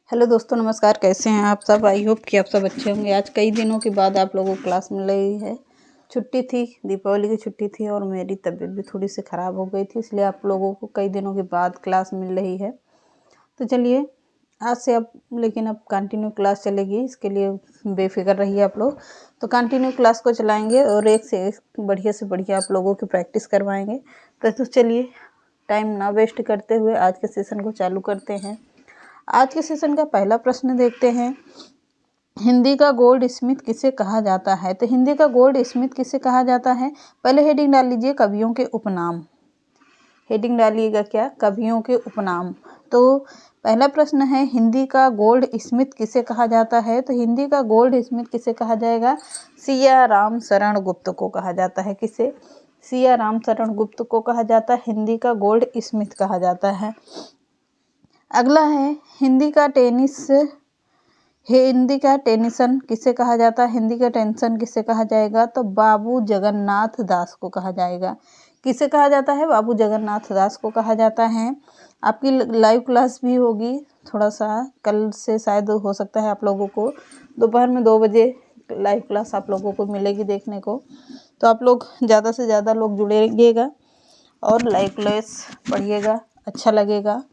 Hello दोस्तों, नमस्कार। कैसे हैं आप सब? आई होप कि आप सब अच्छे होंगे। आज कई दिनों के बाद आप लोगों को क्लास मिल रही है। छुट्टी थी, दीपावली की छुट्टी थी और मेरी तबीयत भी थोड़ी सी ख़राब हो गई थी, इसलिए आप लोगों को कई दिनों के बाद क्लास मिल रही है। तो चलिए आज से अब कंटिन्यू क्लास चलेगी, इसके लिए बेफिक्र रहिए आप लोग। तो कंटिन्यू क्लास को चलाएँगे और एक से एक बढ़िया से बढ़िया आप लोगों की प्रैक्टिस करवाएँगे। तो चलिए टाइम ना वेस्ट करते हुए आज के सेशन को चालू करते हैं। आज के सेशन का पहला प्रश्न देखते हैं। हिंदी का गोल्ड स्मिथ किसे कहा जाता है? तो हिंदी का गोल्ड स्मिथ किसे कहा जाता है? पहले हेडिंग डाल लीजिए, कवियों के उपनाम। हेडिंग डालिएगा क्या? कवियों के उपनाम। तो पहला प्रश्न है, हिंदी का गोल्ड स्मिथ किसे कहा जाता है? तो हिंदी का गोल्ड स्मिथ किसे कहा जाएगा? सिया राम शरण गुप्त को कहा जाता है। किसे? सिया राम शरण गुप्त को कहा जाता है। हिंदी का गोल्ड स्मिथ कहा जाता है। अगला है, हिंदी का टेनिसन किसे कहा जाता है? हिंदी का टेंशन किसे कहा जाएगा? तो बाबू जगन्नाथ दास को कहा जाएगा। किसे कहा जाता है? बाबू जगन्नाथ दास को कहा जाता है। आपकी लाइव क्लास भी होगी, थोड़ा सा कल से शायद हो सकता है आप लोगों को दोपहर में 2 बजे लाइव क्लास आप लोगों को मिलेगी देखने को। तो आप लोग ज़्यादा से ज़्यादा लोग जुड़ेंगेगा और लाइव क्लास पढ़िएगा, अच्छा लगेगा।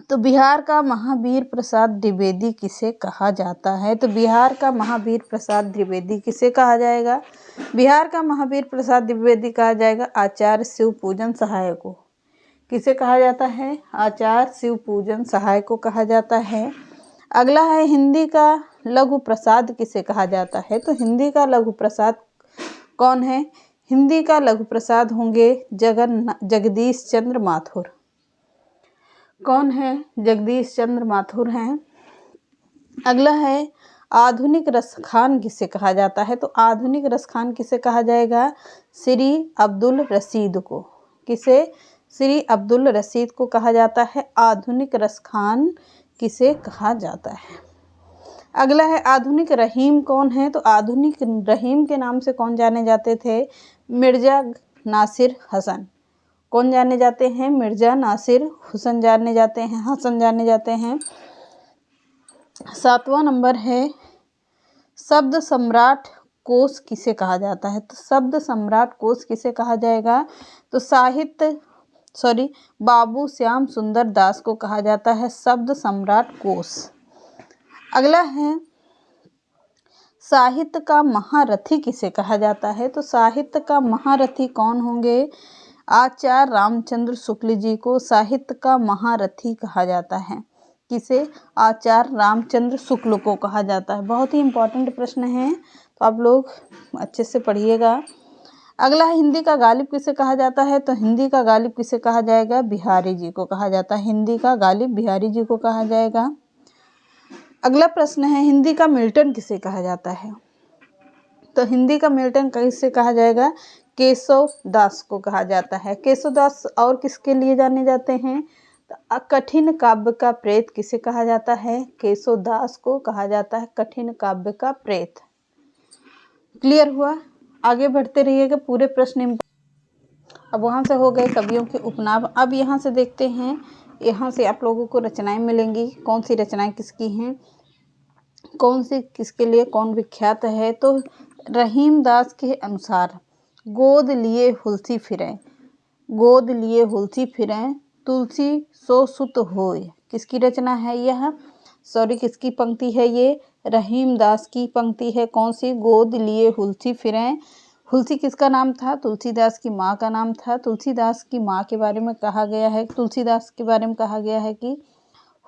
तो बिहार का महावीर प्रसाद द्विवेदी किसे कहा जाता है? तो बिहार का महावीर प्रसाद द्विवेदी किसे कहा जाएगा? बिहार का महावीर प्रसाद द्विवेदी कहा जाएगा आचार्य शिव पूजन सहाय को। किसे कहा जाता है? आचार्य शिव पूजन सहाय को कहा जाता है। अगला है, हिंदी का लघु प्रसाद किसे कहा जाता है? तो हिंदी का लघु प्रसाद कौन है? हिंदी का लघु प्रसाद होंगे जगदीश चंद्र माथुर। कौन है? जगदीश चंद्र माथुर हैं। अगला है, आधुनिक रसखान किसे कहा जाता है? तो आधुनिक रसखान किसे कहा जाएगा? श्री अब्दुल रशीद को। किसे? श्री अब्दुल रशीद को कहा जाता है। आधुनिक रसखान किसे कहा जाता है? अगला है, आधुनिक रहीम कौन है? तो आधुनिक रहीम के नाम से कौन जाने जाते थे? मिर्जा नासिर हसन। कौन जाने जाते हैं? मिर्जा नासिर हुसैन जाने जाते हैं, हसन जाने जाते हैं। 7वां नंबर है, शब्द सम्राट कोश किसे कहा जाता है? तो शब्द सम्राट कोश किसे कहा जाएगा? तो बाबू श्याम सुंदर दास को कहा जाता है शब्द सम्राट कोश। अगला है, साहित्य का महारथी किसे कहा जाता है? तो साहित्य का महारथी कौन होंगे? आचार्य रामचंद्र शुक्ल जी को साहित्य का महारथी कहा जाता है। किसे? आचार्य रामचंद्र शुक्ल को कहा जाता है। बहुत ही इम्पोर्टेंट प्रश्न है, तो आप लोग अच्छे से पढ़िएगा। अगला है, हिंदी का गालिब किसे कहा जाता है? तो हिंदी का गालिब किसे कहा जाएगा? बिहारी जी को कहा जाता है। हिंदी का गालिब बिहारी जी को कहा जाएगा। अगला प्रश्न है, हिंदी का मिल्टन किसे कहा जाता है? तो हिंदी का मिल्टन किसे कहा जाएगा? केशव दास को कहा जाता है। केशव दास और किसके लिए जाने जाते हैं? तो कठिन काव्य का प्रेत किसे कहा जाता है? केशव दास को कहा जाता है कठिन काव्य का प्रेत। क्लियर हुआ? आगे बढ़ते रहिएगा, पूरे प्रश्न। अब वहाँ से हो गए कवियों के उपनाम। अब यहाँ से देखते हैं, यहाँ से आप लोगों को रचनाएं मिलेंगी। कौन सी रचनाएं किसकी हैं, कौन सी किसके लिए कौन विख्यात है? तो रहीम दास के अनुसार गोद लिए हुलसी फिरें, गोद लिए हुलसी फिरें, तुलसी सो सुत होय। किसकी रचना है यह? किसकी पंक्ति है ये? रहीम दास की पंक्ति है। कौन सी? गोद लिए हुलसी फिरें। हुलसी किसका नाम था? तुलसीदास की माँ का नाम था। तुलसीदास की माँ के बारे में कहा गया है, तुलसीदास के बारे में कहा गया है कि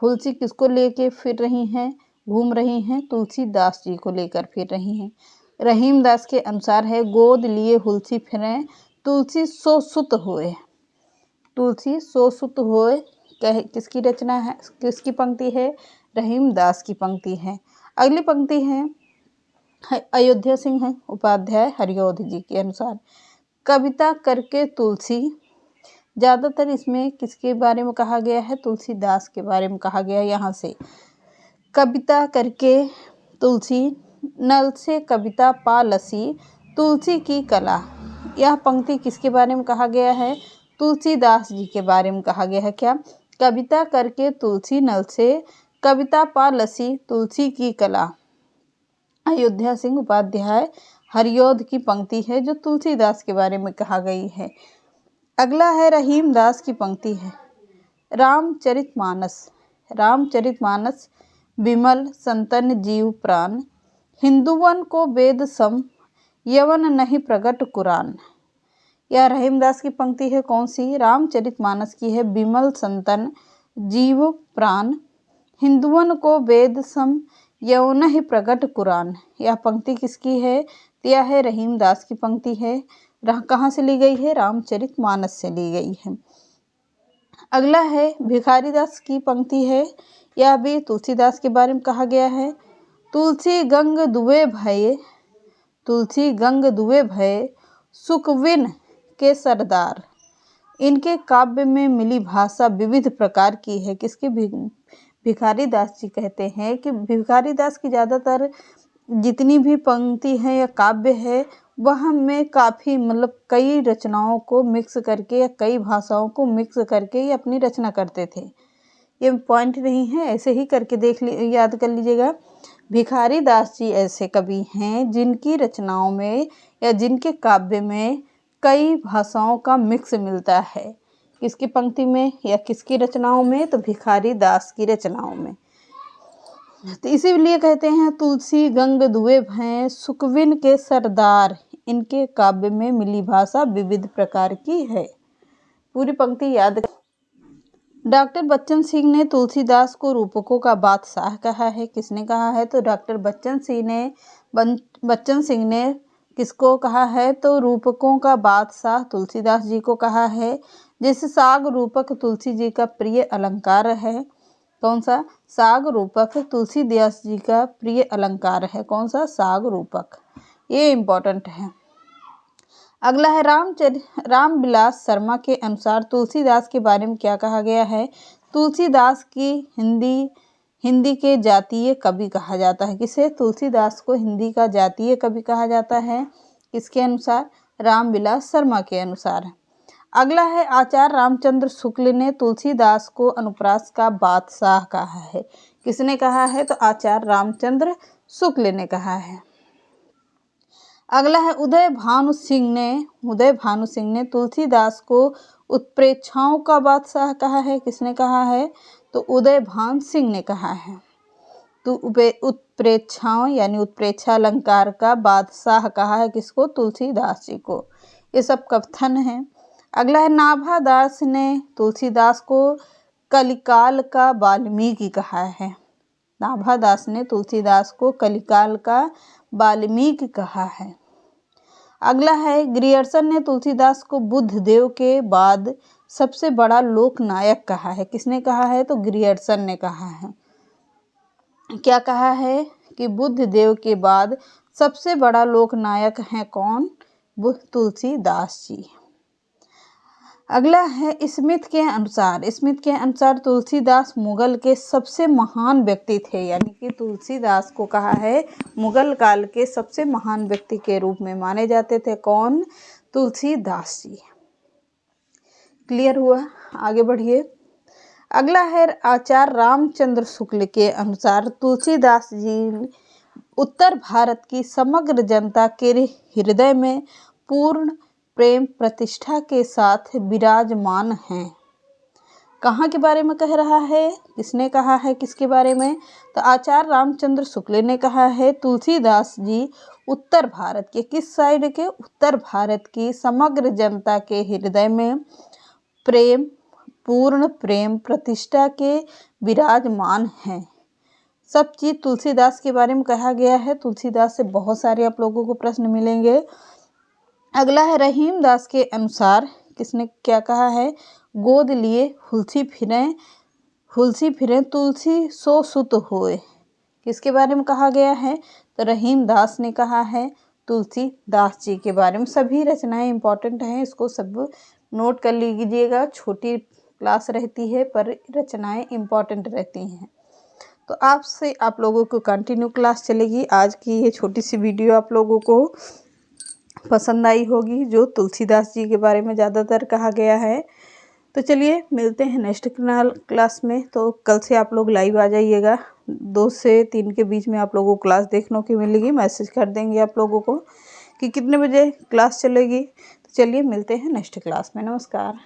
हुलसी किसको लेके फिर रही हैं, घूम रही हैं? तुलसीदास जी को लेकर फिर रही हैं। रहीम दास के अनुसार है, गोद लिए हुलसी फिरें, तुलसी सो सुत होए। तुलसी सो सुत होए किसकी रचना है, किसकी पंक्ति है? रहीम दास की पंक्ति है। अगली पंक्ति है अयोध्या सिंह उपाध्याय हरिऔध जी के अनुसार, कविता करके तुलसी। ज़्यादातर इसमें किसके बारे में कहा गया है? तुलसीदास के बारे में कहा गया है। यहाँ से कविता करके तुलसी, नल से कविता पालसी, तुलसी की कला। यह पंक्ति किसके बारे में कहा गया है? तुलसीदास जी के बारे में कहा गया है। क्या? कविता करके तुलसी नल से, कविता पा लसी तुलसी की कला। अयोध्या सिंह उपाध्याय हरिऔध की पंक्ति है जो तुलसीदास के बारे में कहा गई है। अगला है रहीम दास की पंक्ति है। रामचरितमानस, रामचरितमानस विमल संतन जीव प्राण, हिंदुवन को वेद सम यवन नहीं प्रगट कुरान। यह रहीमदास की पंक्ति है। कौन सी? रामचरितमानस की है। विमल संतन जीव प्राण, हिंदुवन को वेद सम यवन ही प्रगट कुरान। यह पंक्ति किसकी है? यह है रहीमदास की पंक्ति है। कहाँ से ली गई है? रामचरितमानस से ली गई है। अगला है भिखारीदास की पंक्ति है। यह भी तुलसीदास के बारे में कहा गया है। तुलसी गंग दुए भये, तुलसी गंग दुए भये सुखविन के सरदार। इनके काव्य में मिली भाषा विविध प्रकार की है। किसके? भिखारीदास जी कहते हैं कि भिखारीदास की ज़्यादातर जितनी भी पंक्ति है या काव्य है वह में काफ़ी मतलब कई रचनाओं को मिक्स करके या कई भाषाओं को मिक्स करके ये अपनी रचना करते थे। ये पॉइंट नहीं है, ऐसे ही करके याद कर लीजिएगा। भिखारीदास जी ऐसे कवि हैं जिनकी रचनाओं में या जिनके काव्य में कई भाषाओं का मिक्स मिलता है। किसकी पंक्ति में या किसकी रचनाओं में? तो भिखारीदास की रचनाओं में। तो इसीलिए कहते हैं तुलसी गंग दुए भय सुखविन के सरदार, इनके काव्य में मिली भाषा विविध प्रकार की है। पूरी पंक्ति याद। डॉक्टर बच्चन सिंह ने तुलसीदास को रूपकों का बादशाह कहा है। किसने कहा है? तो डॉक्टर बच्चन सिंह ने किसको कहा है? तो रूपकों का बादशाह तुलसीदास जी को कहा है। जैसे साग रूपक तुलसी जी का प्रिय अलंकार है। कौन सा? साग रूपक तुलसीदास जी का प्रिय अलंकार है। कौन सा? साग रूपक। ये इम्पोर्टेंट है। अगला है रामविलास शर्मा के अनुसार तुलसीदास के बारे में क्या कहा गया है? तुलसीदास की हिंदी के जातीय कवि कहा जाता है। किसे? तुलसीदास को हिंदी का जातीय कवि कहा जाता है। किसके अनुसार? रामविलास शर्मा के अनुसार। अगला है आचार्य रामचंद्र शुक्ल ने तुलसीदास को अनुप्रास का बादशाह कहा है। किसने कहा है? तो आचार्य रामचंद्र शुक्ल ने कहा है। अगला है उदय भानु सिंह ने तुलसीदास को उत्प्रेक्षाओं का बादशाह कहा है। किसने कहा है? तो उदय भान सिंह ने कहा है। तो उत्प्रेक्षाओं यानी उत्प्रेक्षा अलंकार का बादशाह कहा है किसको? तुलसीदास जी को। ये सब कथन है। अगला है नाभादास ने तुलसीदास को कलिकाल का वाल्मीकि कहा है। नाभादास ने तुलसीदास को कलिकाल का वाल्मीकि कहा है। अगला है ग्रियर्सन ने तुलसीदास को बुद्ध देव के बाद सबसे बड़ा लोकनायक कहा है। किसने कहा है? तो ग्रियर्सन ने कहा है। क्या कहा है? कि बुद्ध देव के बाद सबसे बड़ा लोकनायक है कौन? तुलसीदास जी। अगला है स्मिथ के अनुसार तुलसीदास मुगल के सबसे महान व्यक्ति थे। यानी कि तुलसीदास को कहा है मुगल काल के सबसे महान व्यक्ति के रूप में माने जाते थे। कौन? तुलसीदास जी। क्लियर हुआ? आगे बढ़िए। अगला है आचार्य रामचंद्र शुक्ल के अनुसार तुलसीदास जी उत्तर भारत की समग्र जनता के हृदय में पूर्ण प्रेम प्रतिष्ठा के साथ विराजमान हैं। कहाँ के बारे में कह रहा है? किसने कहा है? किसके बारे में? तो आचार्य रामचंद्र शुक्ल ने कहा है तुलसीदास जी उत्तर भारत के, किस साइड के? उत्तर भारत की समग्र जनता के हृदय में पूर्ण प्रेम प्रतिष्ठा के विराजमान हैं। सब चीज़ तुलसीदास के बारे में कहा गया है। तुलसीदास से बहुत सारे आप लोगों को प्रश्न मिलेंगे। अगला है रहीमदास के अनुसार किसने क्या कहा है? गोद लिए हुलसी फिरें तुलसी सो सुत होए। किसके बारे में कहा गया है? तो रहीमदास ने कहा है तुलसीदास जी के बारे में। सभी रचनाएं इंपॉर्टेंट हैं, इसको सब नोट कर लीजिएगा। छोटी क्लास रहती है पर रचनाएं इंपॉर्टेंट रहती हैं। तो आप लोगों को कंटिन्यू क्लास चलेगी। आज की ये छोटी सी वीडियो आप लोगों को पसंद आई होगी, जो तुलसीदास जी के बारे में ज़्यादातर कहा गया है। तो चलिए मिलते हैं नेक्स्ट क्लास में। तो कल से आप लोग लाइव आ जाइएगा, 2 से 3 के बीच में आप लोगों को क्लास देखने को मिलेगी। मैसेज कर देंगे आप लोगों को कि कितने बजे क्लास चलेगी। तो चलिए मिलते हैं नेक्स्ट क्लास में। नमस्कार।